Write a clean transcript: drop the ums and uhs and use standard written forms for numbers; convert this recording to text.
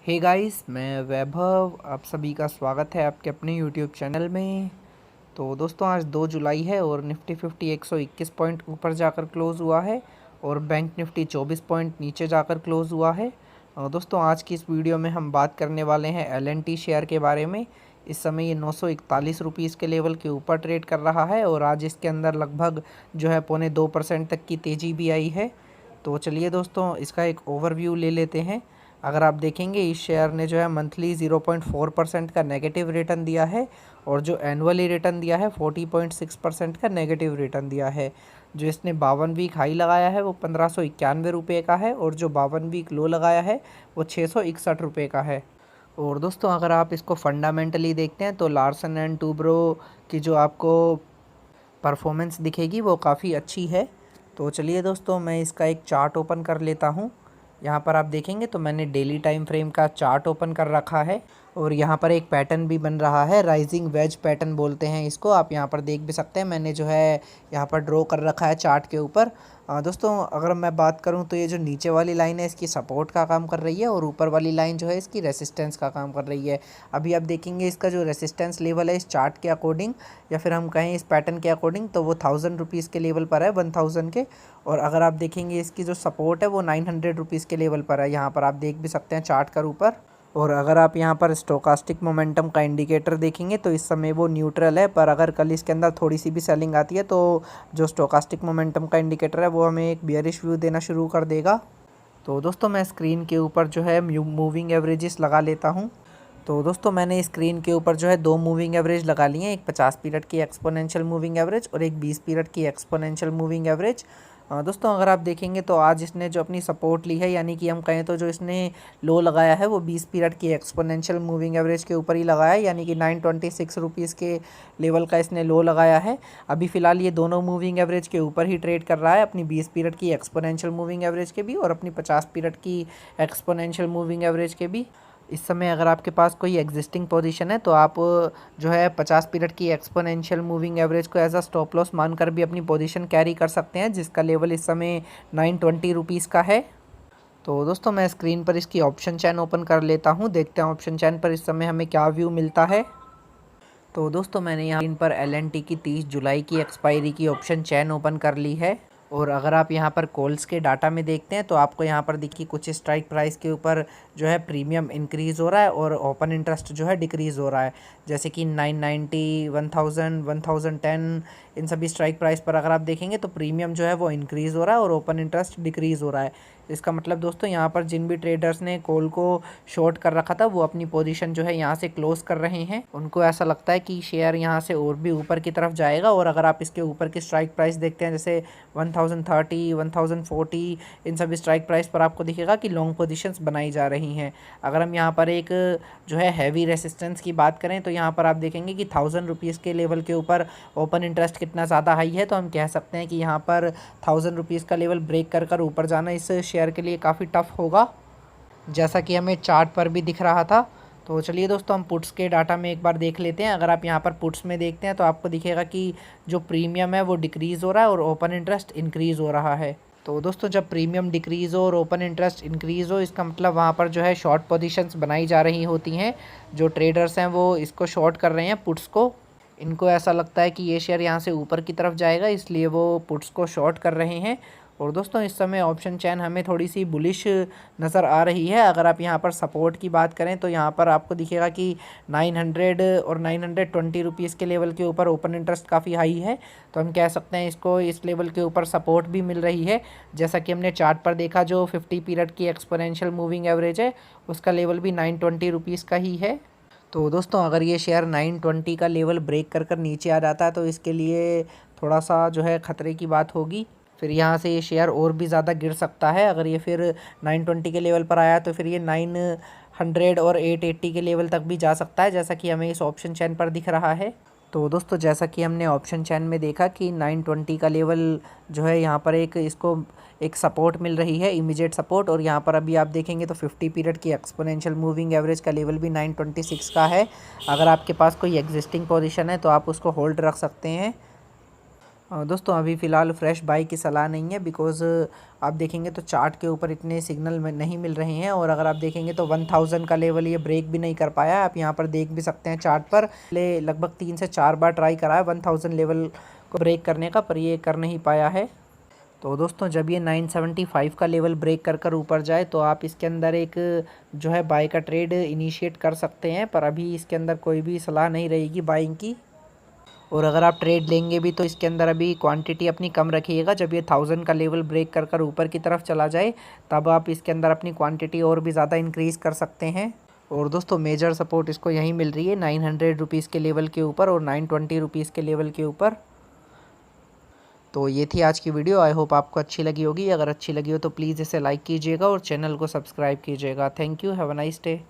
Hey guys, मैं वैभव। आप सभी का स्वागत है आपके अपने यूट्यूब चैनल में। तो दोस्तों, आज 2 जुलाई है और निफ्टी 50 121 पॉइंट ऊपर जाकर क्लोज़ हुआ है और बैंक निफ्टी 24 पॉइंट नीचे जाकर क्लोज़ हुआ है। दोस्तों, आज की इस वीडियो में हम बात करने वाले हैं एल&टी शेयर के बारे में। इस समय ये 941 रुपीज़ के लेवल के ऊपर ट्रेड कर रहा है और आज इसके अंदर लगभग जो है 0.25% तक की तेज़ी भी आई है। तो चलिए दोस्तों, इसका एक ओवरव्यू ले लेते हैं। अगर आप देखेंगे, इस शेयर ने जो है मंथली 0.4% का नेगेटिव रिटर्न दिया है और जो एनुअली रिटर्न दिया है 40.6% का नेगेटिव रिटर्न दिया है। जो इसने 52 वीक हाई लगाया है वो 1591 रुपये का है और जो 52 वीक लो लगाया है वो 661 रुपये का है। और दोस्तों, अगर आप इसको फंडामेंटली देखते हैं तो लार्सन एंड टूब्रो की जो आपको परफॉर्मेंस दिखेगी वो काफ़ी अच्छी है। तो चलिए दोस्तों, मैं इसका एक चार्ट ओपन कर लेता हूँ। यहाँ पर आप देखेंगे तो मैंने डेली टाइम फ्रेम का चार्ट ओपन कर रखा है और यहाँ पर एक पैटर्न भी बन रहा है, राइजिंग वेज पैटर्न बोलते हैं इसको। आप यहाँ पर देख भी सकते हैं, मैंने जो है यहाँ पर ड्रॉ कर रखा है चार्ट के ऊपर। दोस्तों, अगर मैं बात करूँ तो ये जो नीचे वाली लाइन है इसकी सपोर्ट का काम कर रही है और ऊपर वाली लाइन जो है इसकी रेसिस्टेंस का काम कर रही है। अभी आप देखेंगे इसका जो रेसिस्टेंस लेवल है इस चार्ट के अकॉर्डिंग या फिर हम कहें इस पैटर्न के अकॉर्डिंग तो वो 1000 रुपीज़ के लेवल पर है, 1000 के। और अगर आप देखेंगे इसकी जो सपोर्ट है वो 900 रुपीज़ के लेवल पर है। यहाँ पर आप देख भी सकते हैं चार्ट के ऊपर। और अगर आप यहाँ पर स्टोकास्टिक मोमेंटम का इंडिकेटर देखेंगे तो इस समय वो न्यूट्रल है, पर अगर कल इसके अंदर थोड़ी सी भी सेलिंग आती है तो जो स्टोकास्टिक मोमेंटम का इंडिकेटर है वो हमें एक बियरिश व्यू देना शुरू कर देगा। तो दोस्तों, मैं स्क्रीन के ऊपर जो है मूविंग एवरेजेस लगा लेता हूँ। तो दोस्तों, मैंने स्क्रीन के ऊपर जो है 2 मूविंग एवरेज लगा ली हैं, एक 50 पीरियड की एक्सपोनेंशियल मूविंग एवरेज और एक 20 पीरियड की एक्सपोनेंशियल मूविंग एवरेज। दोस्तों, अगर आप देखेंगे तो आज इसने जो अपनी सपोर्ट ली है, यानी कि हम कहें तो जो इसने लो लगाया है वो 20 पीरियड की एक्सपोनेंशियल मूविंग एवरेज के ऊपर ही लगाया है, यानी कि 926 रुपीज़ के लेवल का इसने लो लगाया है। अभी फ़िलहाल ये दोनों मूविंग एवरेज के ऊपर ही ट्रेड कर रहा है, अपनी 20 पीरियड की एक्सपोनेंशियल मूविंग एवरेज के भी और अपनी 50 पीरियड की एक्सपोनेंशियल मूविंग एवरेज के भी। इस समय अगर आपके पास कोई एग्जिस्टिंग पोजीशन है तो आप जो है 50 पीरियड की एक्सपोनेंशियल मूविंग एवरेज को एज अ स्टॉप लॉस मानकर भी अपनी पोजीशन कैरी कर सकते हैं, जिसका लेवल इस समय 920 रुपीज़ का है। तो दोस्तों, मैं स्क्रीन पर इसकी ऑप्शन चैन ओपन कर लेता हूं, देखते हैं ऑप्शन चैन पर इस समय हमें क्या व्यू मिलता है। तो दोस्तों, मैंने यहाँ इन पर एल&टी की 30 जुलाई की एक्सपायरी की ऑप्शन चैन ओपन कर ली है। और अगर आप यहाँ पर कॉल्स के डाटा में देखते हैं तो आपको यहाँ पर देखिए कुछ स्ट्राइक प्राइस के ऊपर जो है प्रीमियम इंक्रीज़ हो रहा है और ओपन इंटरेस्ट जो है डिक्रीज़ हो रहा है, जैसे कि 990, 1000, 1010 इन सभी स्ट्राइक प्राइस पर अगर आप देखेंगे तो प्रीमियम जो है वो इंक्रीज़ हो रहा है और ओपन इंटरेस्ट डिक्रीज़ हो रहा है। इसका मतलब दोस्तों, यहाँ पर जिन भी ट्रेडर्स ने कॉल को शॉर्ट कर रखा था वो अपनी पोजीशन जो है यहाँ से क्लोज़ कर रहे हैं। उनको ऐसा लगता है कि शेयर यहाँ से और भी ऊपर की तरफ जाएगा। और अगर आप इसके ऊपर की स्ट्राइक प्राइस देखते हैं, जैसे 1030, 1040, इन सभी स्ट्राइक प्राइस पर आपको दिखेगा कि लॉन्ग पोजीशंस बनाई जा रही हैं। अगर हम यहाँ पर एक जो है हैवी रेसिस्टेंस की बात करें तो यहाँ पर आप देखेंगे कि 1000 रुपीज़ के लेवल के ऊपर ओपन इंटरेस्ट कितना ज़्यादा हाई है, तो हम कह सकते हैं कि यहाँ पर 1000 रुपीज़ का लेवल ब्रेक कर ऊपर जाना इस शेयर के लिए काफ़ी टफ होगा, जैसा कि हमें चार्ट पर भी दिख रहा था। तो चलिए दोस्तों, हम पुट्स के डाटा में एक बार देख लेते हैं। अगर आप यहाँ पर पुट्स में देखते हैं तो आपको दिखेगा कि जो प्रीमियम है वो डिक्रीज़ हो रहा है और ओपन इंटरेस्ट इंक्रीज़ हो रहा है। तो दोस्तों, जब प्रीमियम डिक्रीज़ हो और ओपन इंटरेस्ट इंक्रीज़ हो, इसका मतलब वहाँ पर जो है शॉर्ट पोजीशंस बनाई जा रही होती हैं। जो ट्रेडर्स हैं वो इसको शॉर्ट कर रहे हैं पुट्स को। इनको ऐसा लगता है कि ये शेयर यहाँ से ऊपर की तरफ जाएगा, इसलिए वो पुट्स को शॉर्ट कर रहे हैं। और दोस्तों, इस समय ऑप्शन चैन हमें थोड़ी सी बुलिश नज़र आ रही है। अगर आप यहाँ पर सपोर्ट की बात करें तो यहाँ पर आपको दिखेगा कि 900 और 920 रुपीज़ के लेवल के ऊपर ओपन इंटरेस्ट काफ़ी हाई है, तो हम कह सकते हैं इसको इस लेवल के ऊपर सपोर्ट भी मिल रही है। जैसा कि हमने चार्ट पर देखा, जो 50 पीरियड की एक्सपोनेंशियल मूविंग एवरेज है उसका लेवल भी 920 रुपीज़ का ही है। तो दोस्तों, अगर ये शेयर 920 का लेवल ब्रेक कर नीचे आ जाता है तो इसके लिए थोड़ा सा जो है ख़तरे की बात होगी। फिर यहाँ से ये शेयर और भी ज़्यादा गिर सकता है। अगर ये फिर 920 के लेवल पर आया तो फिर ये 900 और 880 के लेवल तक भी जा सकता है, जैसा कि हमें इस ऑप्शन चैन पर दिख रहा है। तो दोस्तों, जैसा कि हमने ऑप्शन चैन में देखा कि 920 का लेवल जो है यहाँ पर इसको एक सपोर्ट मिल रही है, इमीडिएट सपोर्ट। और यहाँ पर अभी आप देखेंगे तो 50 पीरियड की एक्सपोनेंशियल मूविंग एवरेज का लेवल भी 926 का है। अगर आपके पास कोई एग्जिस्टिंग पोजीशन है तो आप उसको होल्ड रख सकते हैं। दोस्तों अभी फ़िलहाल फ्रेश बाई की सलाह नहीं है, बिकॉज़ आप देखेंगे तो चार्ट के ऊपर इतने सिग्नल में नहीं मिल रहे हैं। और अगर आप देखेंगे तो 1000 का लेवल ये ब्रेक भी नहीं कर पाया है। आप यहाँ पर देख भी सकते हैं चार्ट पर, ले लगभग 3 से 4 बार ट्राई करा है 1000 लेवल को ब्रेक करने का, पर ये कर नहीं पाया है। तो दोस्तों जब ये 975 का लेवल ब्रेक कर ऊपर जाए तो आप इसके अंदर एक जो है बाय का ट्रेड इनिशिएट कर सकते हैं, पर अभी इसके अंदर कोई भी सलाह नहीं रहेगी बाइंग की। और अगर आप ट्रेड लेंगे भी तो इसके अंदर अभी क्वांटिटी अपनी कम रखिएगा। जब ये 1000 का लेवल ब्रेक कर ऊपर की तरफ चला जाए तब आप इसके अंदर अपनी क्वांटिटी और भी ज़्यादा इंक्रीज़ कर सकते हैं। और दोस्तों मेजर सपोर्ट इसको यहीं मिल रही है 900 रुपीज़ के लेवल के ऊपर और 920 रुपीज़ के लेवल के ऊपर। तो ये थी आज की वीडियो। आई होप आपको अच्छी लगी होगी। अगर अच्छी लगी हो तो प्लीज़ इसे लाइक कीजिएगा और चैनल को सब्सक्राइब कीजिएगा। Thank you, have a nice day.